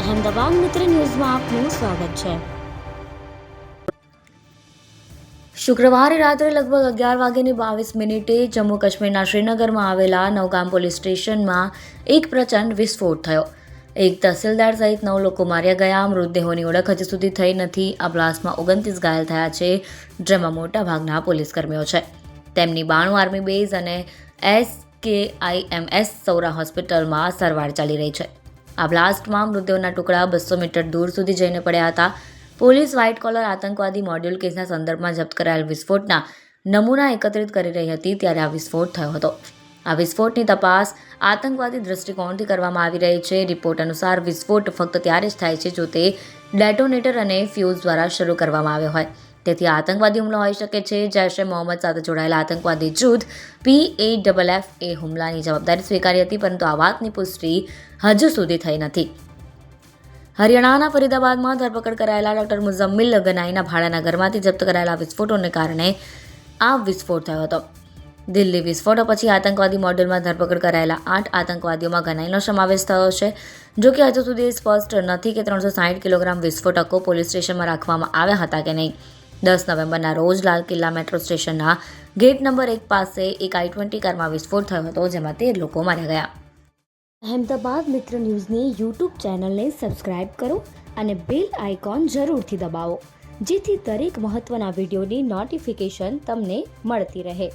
અહેમદાબાદ મિત્ર ન્યૂઝમાં આપનું સ્વાગત છે। શુક્રવારે રાત્રે લગભગ 11:22 જમ્મુ કાશ્મીરના શ્રીનગરમાં આવેલા નવગામ પોલીસ સ્ટેશનમાં એક પ્રચંડ વિસ્ફોટ થયો। એક તહસીલદાર સહિત 9 લોકો માર્યા ગયા। મૃતદેહોની ઓળખ હજી સુધી થઈ નથી। આ બ્લાસ્ટમાં 29 ઘાયલ થયા છે, જેમાં મોટાભાગના પોલીસકર્મીઓ છે। તેમની 92 આર્મી બેઝ અને SKIMS સૌરા હોસ્પિટલમાં સારવાર ચાલી રહી છે। આ બ્લાસ્ટમાં મૃતદેહોના ટુકડા 200 મીટર દૂર સુધી જઈને પડ્યા હતા। પોલીસ વ્હાઇટ કોલર આતંકવાદી મોડ્યુલ કેસના સંદર્ભમાં જપ્ત કરાયેલ વિસ્ફોટના નમૂના એકત્રિત કરી રહી હતી ત્યારે આ વિસ્ફોટ થયો હતો। આ વિસ્ફોટની તપાસ આતંકવાદી દૃષ્ટિકોણથી કરવામાં આવી રહી છે। રિપોર્ટ અનુસાર વિસ્ફોટ ફક્ત ત્યારે જ થાય છે જો તે ડેટોનેટર અને ફ્યુઝ દ્વારા શરૂ કરવામાં આવ્યો હોય, તેથી આતંકવાદી હુમલો હોઈ શકે છે। જૈશ-એ-મોહમ્મદ સાથે જોડાયેલા આતંકવાદી જૂથ PAFF એ હુમલાની જવાબદારી સ્વીકારી હતી, પરંતુ આ વાતની પુષ્ટિ હજુ સુધી થઈ નથી। હરિયાણાના ફરીદાબાદમાં ધરપકડ કરાયેલા ડોક્ટર મુઝમ્મિલ ગનાઈના ભાડાના ઘરમાંથી જપ્ત કરાયેલા વિસ્ફોટોને કારણે આ વિસ્ફોટ થયો હતો। દિલ્હી વિસ્ફોટો પછી આતંકવાદી મોડ્યુલમાં ધરપકડ કરાયેલા 8 આતંકવાદીઓમાં ગનાઈનો સમાવેશ થયો છે। જો કે હજુ સુધી સ્પષ્ટ નથી કે 360 કિલોગ્રામ વિસ્ફોટકો પોલીસ સ્ટેશનમાં રાખવામાં આવ્યા હતા કે નહીં। 10 નવેમ્બરના રોજ લાલ કિલ્લા મેટ્રો સ્ટેશનના ગેટ નંબર 1 પાસે એક I-20 કારમાં વિસ્ફોટ થયો હતો, જેમાં 13 લોકો માર્યા ગયા। અહેમદાબાદ મિત્ર ન્યૂઝની YouTube ચેનલને સબસ્ક્રાઇબ કરો અને બેલ આઇકોન જરૂરથી દબાવો, જેથી દરેક મહત્ત્વના વિડીયોની નોટિફિકેશન તમને મળતી રહે।